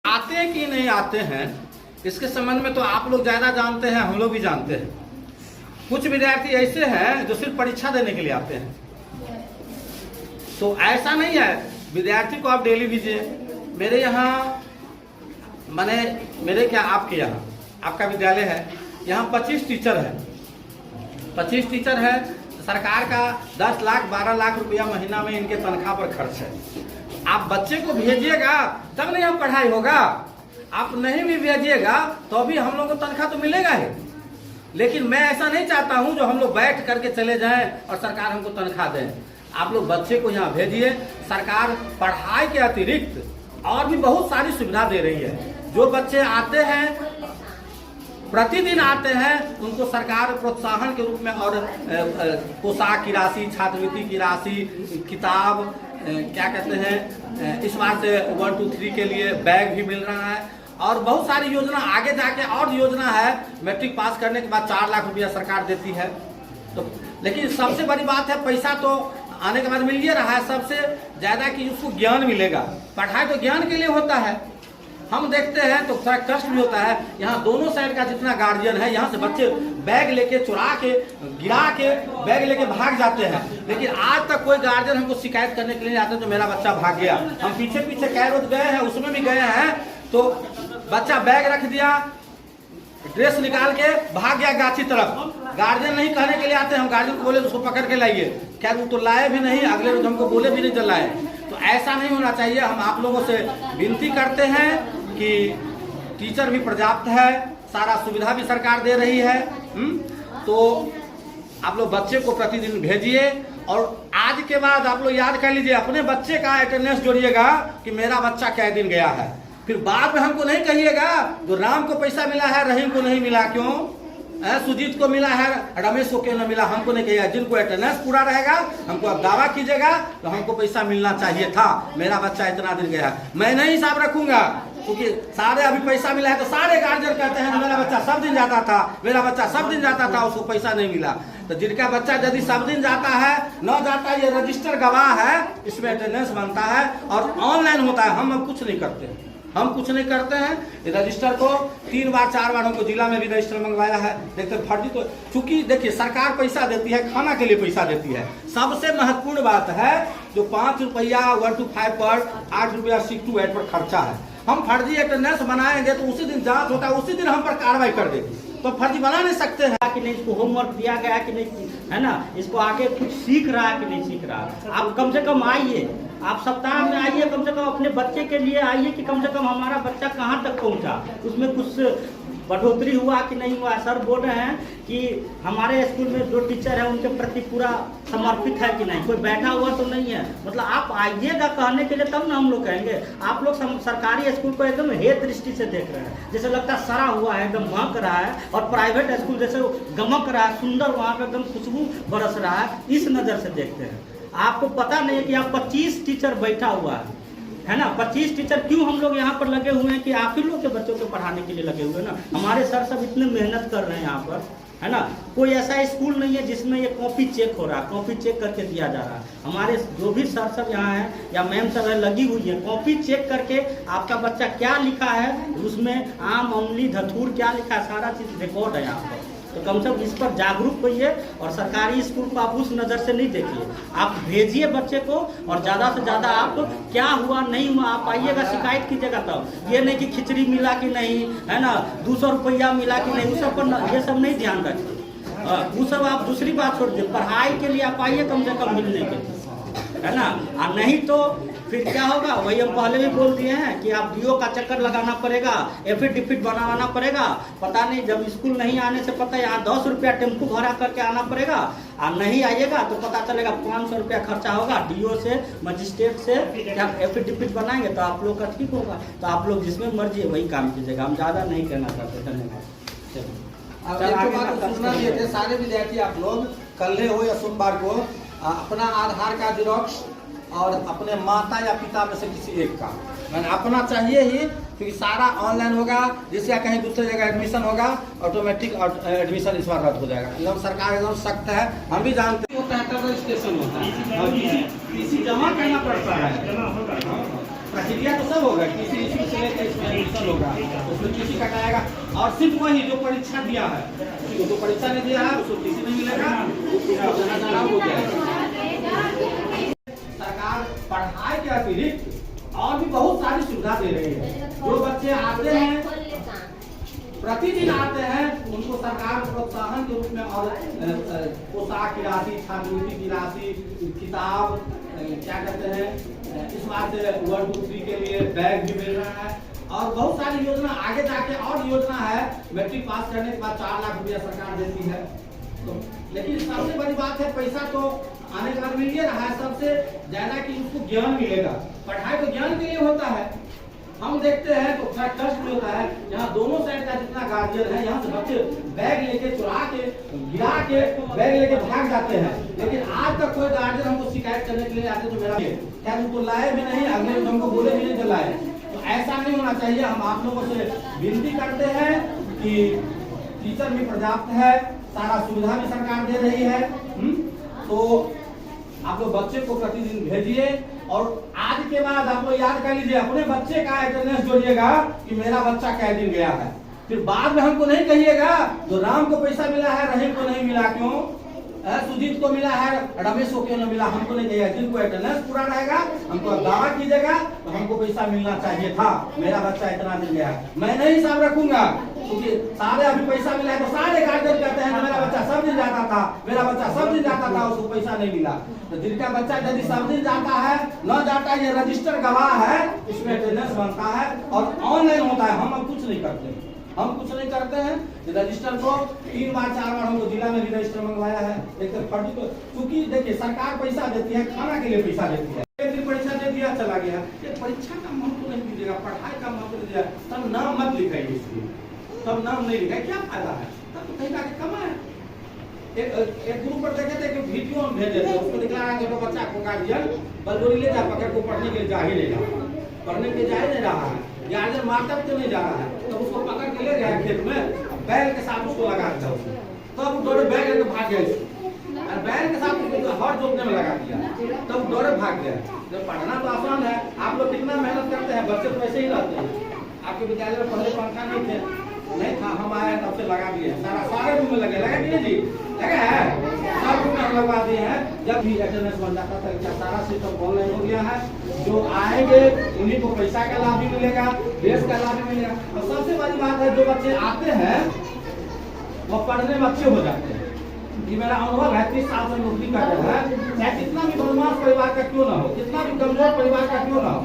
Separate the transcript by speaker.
Speaker 1: आते हैं कि नहीं आते हैं इसके संबंध में तो आप लोग ज़्यादा जानते हैं, हम लोग भी जानते हैं। कुछ विद्यार्थी ऐसे हैं जो सिर्फ परीक्षा देने के लिए आते हैं, तो ऐसा नहीं है। विद्यार्थी को आप डेली भेजिए। मेरे यहाँ मेरे क्या आपके यहाँ, आपका विद्यालय है, यहाँ 25 टीचर है। 25 टीचर है। सरकार का 10 लाख 12 लाख रुपया महीना में इनके तनख्वाह पर खर्च है। आप बच्चे को भेजिएगा तब नहीं हम पढ़ाई होगा। आप नहीं भी भेजिएगा तो भी हम लोग को तनख्वाह तो मिलेगा ही। लेकिन मैं ऐसा नहीं चाहता हूं जो हम लोग बैठ करके चले जाएं और सरकार हमको तनख्वाह दें। आप लोग बच्चे को यहाँ भेजिए। सरकार पढ़ाई के अतिरिक्त और भी बहुत सारी सुविधा दे रही है। जो बच्चे आते हैं, प्रतिदिन आते हैं, उनको सरकार प्रोत्साहन के रूप में और पोशाक की राशि, छात्रवृत्ति की राशि, किताब, क्या कहते हैं, इस बार से 1 2 3 के लिए बैग भी मिल रहा है। और बहुत सारी योजना आगे जाके और योजना है। मैट्रिक पास करने के बाद 4 लाख रुपया सरकार देती है। तो लेकिन सबसे बड़ी बात है, पैसा तो आने के बाद मिल ही रहा है। सबसे ज्यादा कि उसको ज्ञान मिलेगा। पढ़ाई तो ज्ञान के लिए होता है। हम देखते हैं तो थोड़ा कष्ट भी होता है। यहाँ दोनों साइड का जितना गार्जियन है, यहाँ से बच्चे बैग लेके चुरा के, गिरा के बैग लेके भाग जाते हैं। लेकिन आज तक कोई गार्जियन हमको शिकायत करने के लिए नहीं आता तो मेरा बच्चा भाग गया। हम पीछे पीछे कई रोज गए हैं, उसमें भी गए हैं तो बच्चा बैग रख दिया, ड्रेस निकाल के भाग गया गाछी तरफ। गार्जियन नहीं कहने के लिए आते, हम गार्जियन को बोले उसको पकड़ के लाइए, क्या वो तो लाए भी नहीं, अगले रोज हमको बोले भी नहीं तो लाए। तो ऐसा नहीं होना चाहिए। हम आप लोगों से विनती करते हैं कि टीचर भी पर्याप्त है, सारा सुविधा भी सरकार दे रही है। तो आप लोग बच्चे को प्रतिदिन भेजिए और आज के बाद आप लोग याद कर लीजिए, अपने बच्चे का अटेंडेंस जोड़िएगा कि मेरा बच्चा कै दिन गया है। फिर बाद में हमको नहीं कहिएगा जो राम को पैसा मिला है रहीम को नहीं मिला, क्यों? सुजीत को मिला है, रमेश को क्यों नहीं मिला, हमको नहीं कहिएगा। जिनको अटेंडेंस पूरा रहेगा हमको आप दावा कीजिएगा तो हमको पैसा मिलना चाहिए था, मेरा बच्चा इतना दिन गया। मैं नहीं हिसाब रखूंगा क्योंकि सारे अभी पैसा मिला है तो सारे गार्जियन कहते हैं मेरा बच्चा सब दिन जाता था, मेरा बच्चा सब दिन जाता था, उसको पैसा नहीं मिला। तो जिनका बच्चा यदि सब दिन जाता है, न जाता है, ये रजिस्टर गवाह है, इसमें अटेंडेंस बनता है और ऑनलाइन होता है। हम अब कुछ नहीं करते, हम कुछ नहीं करते हैं। रजिस्टर को 3 बार 4 बार हमको जिला में भी रजिस्टर मंगवाया है। देखते फर्जी तो, चूंकि देखिए सरकार पैसा देती है, खाना के लिए पैसा देती है। सबसे महत्वपूर्ण बात है जो 5 रुपया 1 to 5 पर 8 रुपया 6 to 8 पर खर्चा है। हम फर्जी अटेंडेंस बनाएंगे तो उसी दिन जांच होता है, उसी दिन हम पर कार्रवाई कर देगी। तो फर्जी बना नहीं सकते हैं
Speaker 2: कि नहीं, इसको होमवर्क दिया गया कि नहीं, है ना, इसको आगे कुछ सीख रहा है कि नहीं सीख रहा। आप कम से कम आइए, आप सप्ताह में आइए, कम से कम अपने बच्चे के लिए आइए कि कम से कम हमारा बच्चा कहाँ तक पहुँचा, उसमें कुछ बढ़ोतरी हुआ कि नहीं हुआ। सर बोल रहे हैं कि हमारे स्कूल में जो टीचर है उनके प्रति पूरा समर्पित है कि नहीं, कोई बैठा हुआ तो नहीं है। मतलब आप आइएगा कहने के लिए तब ना हम लोग कहेंगे। आप लोग सरकारी स्कूल को एकदम हे दृष्टि से देख रहे हैं, जैसे लगता है सड़ा हुआ है, एकदम महक रहा है, और प्राइवेट स्कूल जैसे गमक रहा है, सुंदर, वहाँ पे एकदम खुशबू बरस रहा है, इस नज़र से देखते हैं। आपको पता नहीं है कि यहाँ 25 टीचर बैठा हुआ है ना। 25 टीचर क्यों हम लोग यहाँ पर लगे हुए हैं कि आप ही लोग के बच्चों को पढ़ाने के लिए लगे हुए हैं ना। हमारे सर सब इतने मेहनत कर रहे हैं यहाँ पर, है ना। कोई ऐसा स्कूल नहीं है जिसमें ये कॉपी चेक हो रहा है, कॉपी चेक करके दिया जा रहा है। हमारे जो भी सर सब यहाँ हैं या मैम सब है लगी हुई है, कॉपी चेक करके आपका बच्चा क्या लिखा है, उसमें आम, अमली, धतूर क्या लिखा है, सारा चीज़ रिकॉर्ड है यहाँ पर। तो कम से कम इस पर जागरूक होइए और सरकारी स्कूल को आप उस नज़र से नहीं देखिए। आप भेजिए बच्चे को और ज़्यादा से ज़्यादा आप क्या हुआ नहीं हुआ आप आइएगा, शिकायत कीजिएगा। तब ये नहीं कि खिचड़ी मिला कि नहीं, है ना, 200 रुपया मिला कि नहीं, उस सब पर ये सब नहीं ध्यान रखिए। वो सब आप दूसरी बात छोड़ दीजिए, पढ़ाई के लिए आप आइए कम से कम मिलने के, है ना। और नहीं तो फिर क्या होगा, वही हम पहले भी बोल दिए हैं कि आप डीओ का चक्कर लगाना पड़ेगा, एफिडेविट बनवाना पड़ेगा। पता नहीं जब स्कूल नहीं आने से पता है यहाँ 10 रुपया टेम्पू भाड़ा करके आना पड़ेगा, और नहीं आइएगा तो पता चलेगा 500 रुपया खर्चा होगा। डीओ से, मजिस्ट्रेट से जब एफिडेविट बनाएंगे तो आप लोग का ठीक होगा। तो आप लोग जिसमें मर्जी है वही काम कीजिएगा, हम ज़्यादा नहीं कहना चाहते। धन्यवाद।
Speaker 1: सारे विद्यार्थी आप लोग कल हो या सोमवार को अपना आधार का जेरॉक्स और अपने माता या पिता में से किसी एक का, मैंने अपना चाहिए ही, क्योंकि सारा ऑनलाइन होगा। जिसका कहीं दूसरी जगह एडमिशन होगा, ऑटोमेटिक एडमिशन इस बार रद्द हो जाएगा। एकदम सरकार एकदम सख्त है, हम भी जानते हैं। होता है रजिस्ट्रेशन होता है और किसी जमा करना पड़ता है, प्रक्रिया तो सब होगा, किसी इशू से लेकर इसमें होगा, उसमें टीसी कटाएगा। और सिर्फ वही जो परीक्षा दिया है, जो परीक्षा नहीं दिया है उसको टीसी नहीं मिलेगा, उसको जाना हो जाएगा। सरकार पढ़ाई के अतिरिक्त और भी बहुत सारी सुविधा दे रही है। जो बच्चे आते हैं, प्रतिदिन आते हैं, उनको सरकार प्रोत्साहन के रूप में और पोशाक की राशि, छात्रवृत्ति की राशि, किताब, क्या कहते हैं, इस बात से 1, 2, 3 के लिए बैग भी मिल रहा है। और बहुत सारी योजना आगे जाके और योजना है, मैट्रिक पास करने के बाद 4 लाख रुपया सरकार देती है। तो लेकिन सबसे बड़ी बात है, पैसा तो आने के बाद मिल ही रहा है, सबसे ज्यादा कि उसको ज्ञान मिलेगा। पढ़ाई तो ज्ञान के लिए होता है। हम देखते हैं तो थोड़ा कष्ट भी होता है, यहाँ दोनों साइड का जितना गार्जियन है, यहाँ से बच्चे बैग लेके चुरा के, गिरा के बैग लेके भाग जाते हैं। लेकिन आज तक कोई गार्जियन हमको शिकायत करने के लिए आते तो मेरा क्या उनको लाए भी नहीं, अगले हमको बोले भी नहीं तो लाए। तो ऐसा नहीं होना चाहिए। हम आप लोगों से विनती करते हैं कि टीचर भी पर्याप्त है, सारा सुविधा भी सरकार दे रही है। तो आप लोग बच्चे को प्रतिदिन भेजिए और आज के बाद आप लोग याद कर लीजिए, अपने बच्चे का अटेंडेंस जोड़िएगा कि मेरा बच्चा कै दिन गया है। फिर बाद में हमको नहीं कहिएगा जो राम को पैसा मिला है रहीम को नहीं मिला क्यों, सुजीत को मिला है रमेश को क्यों नहीं मिला, हमको नहीं कहिएगा। जिनको अटेंडेंस पूरा रहेगा हमको दावा कीजिएगा तो हमको पैसा मिलना चाहिए था, मेरा बच्चा इतना दिन गया। मैं नहीं हिसाब रखूंगा क्योंकि सारे अभी पैसा मिला है तो सारे गार्जियन कहते हैं मेरा बच्चा सब दिन जाता था, मेरा बच्चा सब दिन जाता था, उसको पैसा नहीं मिला। तो जिनका बच्चा यदि सब दिन जाता है, न जाता है, ये रजिस्टर गवाह है, इसमें अटेंडेंस बनता है और ऑनलाइन होता है। हम अब कुछ नहीं करते, हम कुछ नहीं करते हैं। रजिस्टर को 3 बार 4 बार हमको जिला में भी रजिस्टर मंगवाया है। एक तो फर्जी तो क्योंकि देखिए सरकार पैसा देती है, खाना के लिए पैसा देती है। एक दिन परीक्षा दे दिया चला गया, ये परीक्षा का महत्व नहीं दीजिएगा, पढ़ाई का महत्व दीजिएगा। तब नाम मत लिखाइए इसलिए, तब नाम नहीं लिखाए, क्या फायदा है, तब तो कहीं जाके कमाए। एक ग्रुप पर देखे थे कि वीडियो हम भेजे थे, उसको दिखा रहा है कि बच्चा को गार्जियन बलजोरी ले जा पकड़ को पढ़ने के लिए जा ही नहीं रहा, पढ़ने के जा ही नहीं रहा है, गार्जियन मारता भी तो नहीं जा रहा है। तो उसको पकड़ के ले गया खेत में, बैल के साथ उसको लगा दिया उसने, तब वो दौड़े बैग लेकर भाग गया और बैल के साथ उसको हर जोतने में लगा दिया, तब दौड़े भाग गया। जब पढ़ना तो आसान है, आप लोग कितना मेहनत करते हैं, बच्चे तो ऐसे ही रहते हैं। आपके विद्यालय में पहले पंखा नहीं थे, नहीं था, हम आए तब से लगा दिए, सारे रूम में लगा दिए जी, लगा है, सब रूम में लगवा दिए हैं। जब भी अटेंडेंस बन जाता था, क्या सारा सिस्टम ऑनलाइन हो गया है। जो आएंगे उन्हीं को पैसा का लाभ भी मिलेगा, ड्रेस का लाभ भी मिलेगा। और सबसे बड़ी बात है, जो बच्चे आते हैं वो पढ़ने में अच्छे हो जाते हैं। ये मेरा अनुभव है, 30 साल से नौकरी कर रहे हैं, चाहे कितना भी बदमाश परिवार का क्यों ना हो, कितना भी कमजोर परिवार का क्यों ना हो।